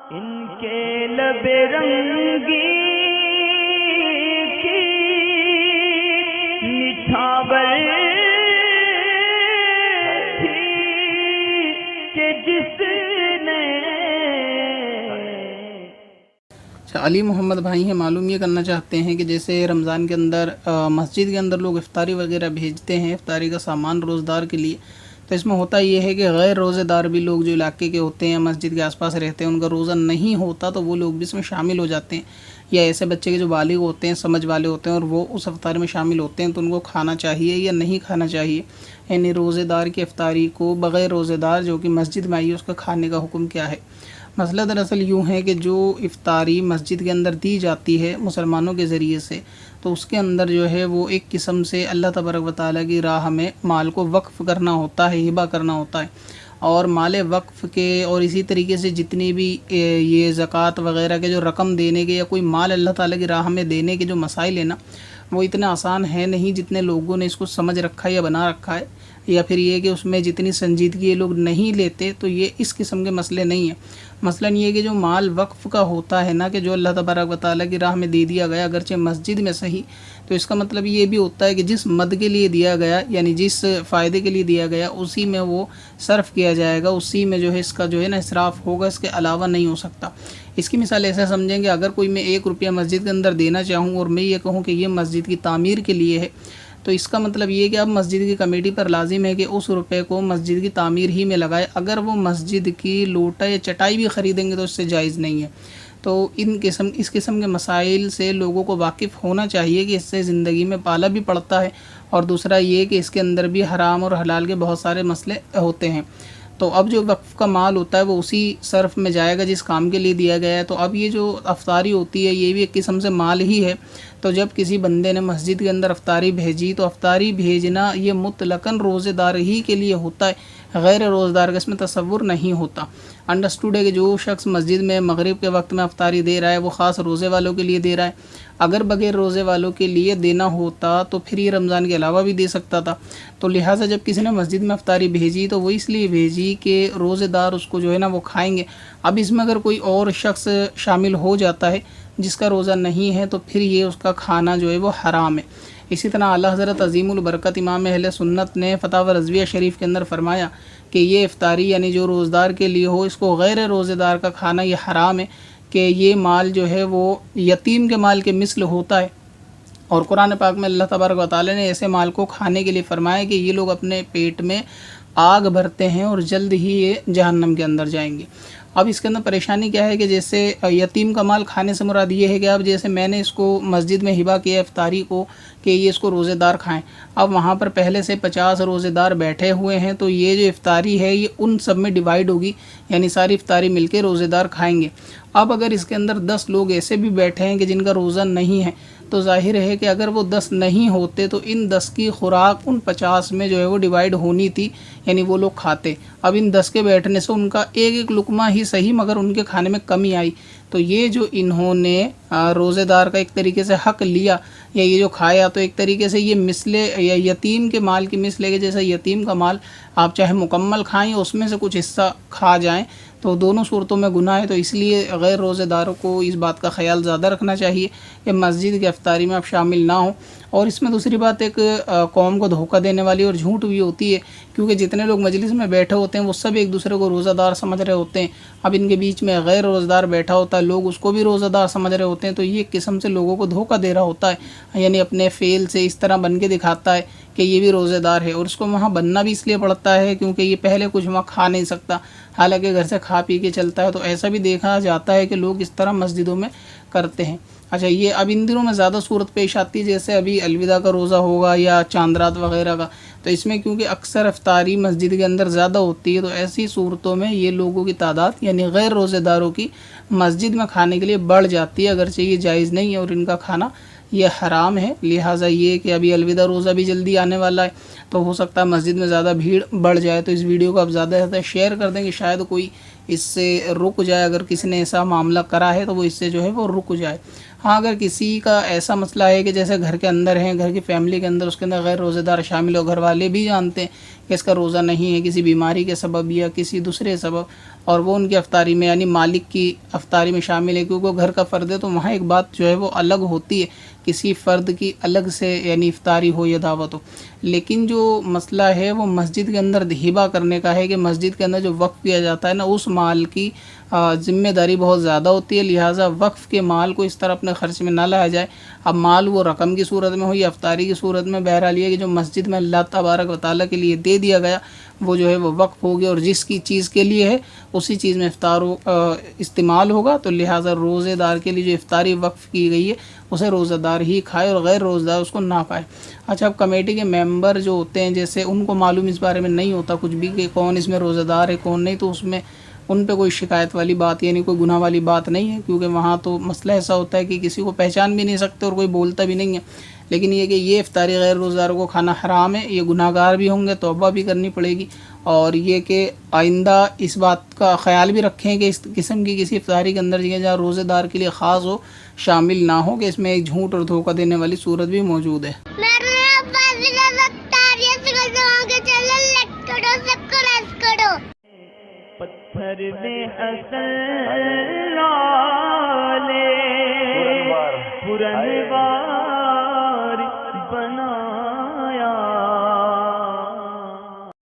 ان کے لب رنگی کی نچھاور تھی کہ جس نے علی محمد بھائی ہیں، معلوم یہ کرنا چاہتے ہیں کہ جیسے رمضان کے اندر مسجد کے اندر لوگ افطاری وغیرہ بھیجتے ہیں، افطاری کا سامان روزدار کے لیے، تو اس میں ہوتا یہ ہے کہ غیر روزے دار بھی لوگ جو علاقے کے ہوتے ہیں، مسجد کے آس پاس رہتے ہیں، ان کا روزہ نہیں ہوتا تو وہ لوگ بھی اس میں شامل ہو جاتے ہیں، یا ایسے بچے کے جو بالغ ہوتے ہیں، سمجھ والے ہوتے ہیں اور وہ اس افطاری میں شامل ہوتے ہیں، تو ان کو کھانا چاہیے یا نہیں کھانا چاہیے، یعنی روزے دار کی افطاری کو بغیر روزے دار جو کہ مسجد میں آئی ہے اس کا کھانے کا حکم کیا ہے۔ مسئلہ دراصل یوں ہے کہ جو افطاری مسجد کے اندر دی جاتی ہے مسلمانوں کے ذریعے سے، تو اس کے اندر جو ہے وہ ایک قسم سے اللہ تبارک و تعالیٰ کی راہ میں مال کو وقف کرنا ہوتا ہے، ہبہ کرنا ہوتا ہے، اور مال وقف کے اور اسی طریقے سے جتنی بھی یہ زکوٰۃ وغیرہ کے جو رقم دینے کے یا کوئی مال اللہ تعالیٰ کی راہ میں دینے کے جو مسائل ہیں نا، وہ اتنے آسان ہیں نہیں جتنے لوگوں نے اس کو سمجھ رکھا ہے یا بنا رکھا ہے، یا پھر یہ کہ اس میں جتنی سنجیدگی یہ لوگ نہیں لیتے، تو یہ اس قسم کے مسئلے نہیں ہیں۔ مثلاً یہ کہ جو مال وقف کا ہوتا ہے نا، کہ جو اللہ تبارک و تعالیٰ کی راہ میں دے دیا گیا، اگرچہ مسجد میں صحیح، تو اس کا مطلب یہ بھی ہوتا ہے کہ جس مد کے لیے دیا گیا، یعنی جس فائدے کے لیے دیا گیا، اسی میں وہ صرف کیا جائے گا، اسی میں جو ہے اس کا جو ہے نا اصراف ہوگا، اس کے علاوہ نہیں ہو سکتا۔ اس کی مثال ایسا سمجھیں کہ اگر کوئی میں 1 روپیہ مسجد کے اندر دینا چاہوں اور میں یہ کہوں کہ یہ مسجد کی تعمیر کے لیے ہے، تو اس کا مطلب یہ کہ اب مسجد کی کمیٹی پر لازم ہے کہ اس روپے کو مسجد کی تعمیر ہی میں لگائے، اگر وہ مسجد کی لوٹا یا چٹائی بھی خریدیں گے تو اس سے جائز نہیں ہے۔ تو اس قسم کے مسائل سے لوگوں کو واقف ہونا چاہیے کہ اس سے زندگی میں پالا بھی پڑتا ہے، اور دوسرا یہ کہ اس کے اندر بھی حرام اور حلال کے بہت سارے مسئلے ہوتے ہیں۔ تو اب جو وقف کا مال ہوتا ہے وہ اسی صرف میں جائے گا جس کام کے لیے دیا گیا ہے۔ تو اب یہ جو افطاری ہوتی ہے یہ بھی ایک قسم سے مال ہی ہے۔ تو جب کسی بندے نے مسجد کے اندر افطاری بھیجی تو افطاری بھیجنا یہ مطلقاً روزے دار ہی کے لیے ہوتا ہے، غیر روزے دار کا اس میں تصور نہیں ہوتا۔ انڈرسٹوڈ ہے کہ جو شخص مسجد میں مغرب کے وقت میں افطاری دے رہا ہے وہ خاص روزے والوں کے لیے دے رہا ہے، اگر بغیر روزے والوں کے لیے دینا ہوتا تو پھر یہ رمضان کے علاوہ بھی دے سکتا تھا۔ تو لہٰذا جب کسی نے مسجد میں افطاری بھیجی تو وہ اس لیے بھیجی کہ روزے دار اس کو جو ہے نا وہ کھائیں گے۔ اب اس میں اگر کوئی اور شخص شامل ہو جاتا ہے جس کا روزہ نہیں ہے تو پھر یہ اس کا کھانا جو ہے وہ حرام ہے۔ اسی طرح اعلیٰ حضرت عظیم البرکت امام اہل سنت نے فتاوی رضویہ شریف کے اندر فرمایا کہ یہ افطاری یعنی جو روزدار کے لیے ہو، اس کو غیر روزے دار کا کھانا یہ حرام ہے، کہ یہ مال جو ہے وہ یتیم کے مال کے مثل ہوتا ہے، اور قرآن پاک میں اللہ تبارک و تعالیٰ نے ایسے مال کو کھانے کے لیے فرمایا کہ یہ لوگ اپنے پیٹ میں آگ بھرتے ہیں اور جلد ہی یہ جہنم کے اندر جائیں گے۔ اب اس کے اندر پریشانی کیا ہے کہ جیسے یتیم کا مال کھانے سے مراد یہ ہے کہ اب جیسے میں نے اس کو مسجد میں ہبہ کیا افطاری کو کہ یہ اس کو روزے دار کھائیں، اب وہاں پر پہلے سے 50 روزے دار بیٹھے ہوئے ہیں، تو یہ جو افطاری ہے یہ ان سب میں ڈیوائیڈ ہوگی، یعنی ساری افطاری مل کے روزے دار کھائیں گے۔ اب اگر اس کے اندر 10 لوگ ایسے بھی بیٹھے ہیں کہ جن کا روزہ نہیں ہے، تو ظاہر ہے کہ اگر وہ 10 نہیں ہوتے تو ان 10 کی خوراک ان 50 میں جو ہے وہ ڈیوائیڈ ہونی تھی، یعنی وہ لوگ کھاتے۔ اب ان 10 کے بیٹھنے سے ان کا ایک ایک لقمہ ہی صحیح مگر ان کے کھانے میں کمی آئی، تو یہ جو انہوں نے روزے دار کا ایک طریقے سے حق لیا یا یہ جو کھایا، تو ایک طریقے سے یہ مثل یا یتیم کے مال کی مثل ہے کہ جیسے یتیم کا مال آپ چاہے مکمل کھائیں یا اس میں سے کچھ حصہ کھا جائیں، تو دونوں صورتوں میں گناہ ہے۔ تو اس لیے غیر روزے داروں کو اس بات کا خیال زیادہ رکھنا چاہیے کہ مسجد کی افطاری میں آپ شامل نہ ہوں۔ اور اس میں دوسری بات ایک قوم کو دھوکہ دینے والی اور جھوٹ بھی ہوتی ہے، کیونکہ جتنے لوگ مجلس میں بیٹھے ہوتے ہیں وہ سب ایک دوسرے کو روزہ دار سمجھ رہے ہوتے ہیں، اب ان کے بیچ میں غیر روزہ دار بیٹھا ہوتا ہے، لوگ اس کو بھی روزہ دار سمجھ رہے ہوتے ہیں، تو یہ ایک قسم سے لوگوں کو دھوکہ دے رہا ہوتا ہے، یعنی اپنے فعل سے اس طرح بن کے دکھاتا ہے کہ یہ بھی روزے دار ہے، اور اس کو وہاں بننا بھی اس لیے پڑتا ہے کیونکہ یہ پہلے کچھ وہاں کھا نہیں سکتا، حالانکہ گھر سے کھا پی کے چلتا ہے۔ تو ایسا بھی دیکھا جاتا ہے کہ لوگ اس طرح مسجدوں میں کرتے ہیں۔ اچھا، یہ اب ان دنوں میں زیادہ صورت پیش آتی ہے، جیسے ابھی الوداع کا روزہ ہوگا یا چاند رات وغیرہ کا، تو اس میں کیونکہ اکثر افطاری مسجد کے اندر زیادہ ہوتی ہے، تو ایسی صورتوں میں یہ لوگوں کی تعداد یعنی غیر روزے داروں کی مسجد میں کھانے کے لیے بڑھ جاتی ہے، اگرچہ یہ جائز نہیں ہے اور ان کا کھانا یہ حرام ہے۔ لہٰذا یہ کہ ابھی الوداع روزہ بھی جلدی آنے والا ہے، تو ہو سکتا ہے مسجد میں زیادہ بھیڑ بڑھ جائے، تو اس ویڈیو کو آپ زیادہ سے زیادہ شیئر کر دیں کہ شاید کوئی اس سے رک جائے، اگر کسی نے ایسا معاملہ کرا ہے تو وہ اس سے جو ہے وہ رک جائے۔ ہاں، اگر کسی کا ایسا مسئلہ ہے کہ جیسے گھر کے اندر ہیں، گھر کی فیملی کے اندر، اس کے اندر غیر روزے دار شامل ہو، گھر والے بھی جانتے ہیں کہ اس کا روزہ نہیں ہے کسی بیماری کے سبب یا کسی دوسرے سبب، اور وہ ان کی افطاری میں یعنی مالک کی افطاری میں شامل ہے، کیونکہ وہ گھر کا فرد ہے، تو وہاں ایک بات جو ہے وہ الگ ہوتی ہے، کسی فرد کی الگ سے یعنی افطاری ہو یا دعوت ہو۔ لیکن جو مسئلہ ہے وہ مسجد کے اندر ہبہ کرنے کا ہے، کہ مسجد کے اندر جو وقف کیا جاتا ہے نا، اس مال کی ذمہ داری بہت زیادہ ہوتی ہے، لہٰذا وقف کے مال کو اس طرح اپنے خرچ میں نہ لایا جائے۔ اب مال وہ رقم کی صورت میں ہو یا افطاری کی صورت میں، بہرحال یہ کہ جو مسجد میں اللہ تبارک و تعالیٰ کے لیے دے دیا گیا وہ جو ہے وہ وقف ہوگی، اور جس کی چیز کے لیے ہے اسی چیز میں افطار استعمال ہوگا، تو لہٰذا روزے دار کے لیے جو افطاری وقف کی گئی ہے اسے روزہ دار ہی کھائے اور غیر روزہ دار اس کو نہ کھائے۔ اچھا، اب کمیٹی کے ممبر جو ہوتے ہیں، جیسے ان کو معلوم اس بارے میں نہیں ہوتا کچھ بھی کہ کون اس میں روزہ دار ہے کون نہیں، تو اس میں ان پہ کوئی شکایت والی بات یعنی کوئی گناہ والی بات نہیں ہے، کیونکہ وہاں تو مسئلہ ایسا ہوتا ہے کہ کسی کو پہچان بھی نہیں سکتے اور کوئی بولتا بھی نہیں ہے۔ لیکن یہ کہ یہ افطاری غیر روزہ داروں کو کھانا حرام ہے، یہ گناہ گار بھی ہوں گے، توبہ بھی کرنی پڑے گی، اور یہ کہ آئندہ اس بات کا خیال بھی رکھیں کہ اس قسم کی کسی افطاری کے اندر جہاں روزے دار کے لیے خاص ہو شامل نہ ہو، کہ اس میں ایک جھوٹ اور دھوکہ دینے والی صورت بھی موجود ہے۔ پتھر میں حسن لالے پرنوار بنا